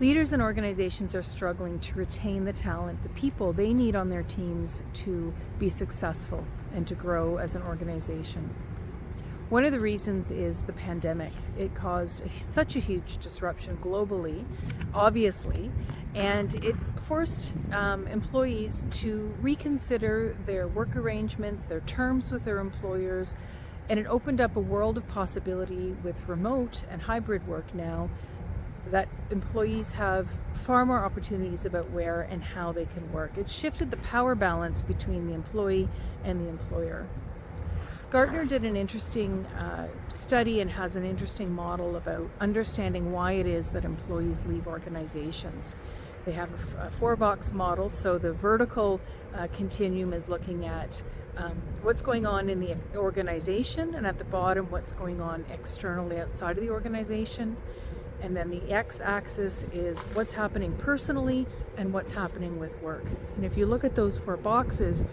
Leaders and organizations are struggling to retain the talent, the people they need on their teams to be successful and to grow as an organization. One of the reasons is the pandemic. It caused such a huge disruption globally, obviously, and it forced employees to reconsider their work arrangements, their terms with their employers, and it opened up a world of possibility with remote and hybrid work now, that employees have far more opportunities about where and how they can work. It shifted the power balance between the employee and the employer. Gartner did an interesting study and has an interesting model about understanding why it is that employees leave organizations. They have a four-box model, so the vertical continuum is looking at what's going on in the organization, and at the bottom, what's going on externally outside of the organization. And then the x-axis is what's happening personally and what's happening with work. And if you look at those four boxes,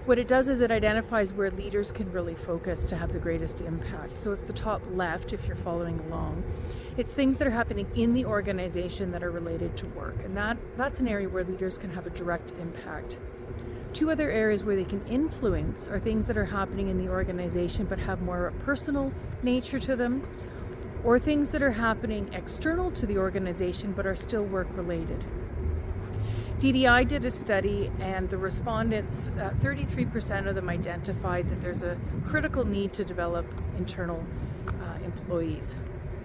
what it does is it identifies where leaders can really focus to have the greatest impact. So it's the top left, if you're following along. It's things that are happening in the organization that are related to work. And that's an area where leaders can have a direct impact. Two other areas where they can influence are things that are happening in the organization but have more of a personal nature to them, or things that are happening external to the organization but are still work related. DDI did a study, and the respondents, 33% of them identified that there's a critical need to develop internal employees.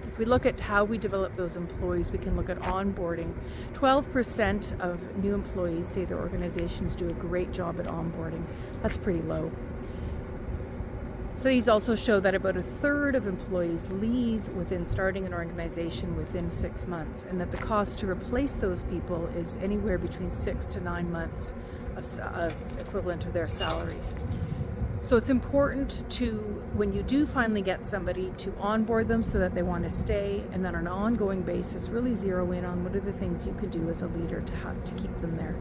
If we look at how we develop those employees, we can look at onboarding. 12% of new employees say their organizations do a great job at onboarding. That's pretty low. Studies also show that about a third of employees leave within starting an organization within 6 months, and that the cost to replace those people is anywhere between 6 to 9 months of equivalent of their salary. So it's important to, when you do finally get somebody, to onboard them so that they want to stay, and then on an ongoing basis really zero in on what are the things you could do as a leader to keep them there.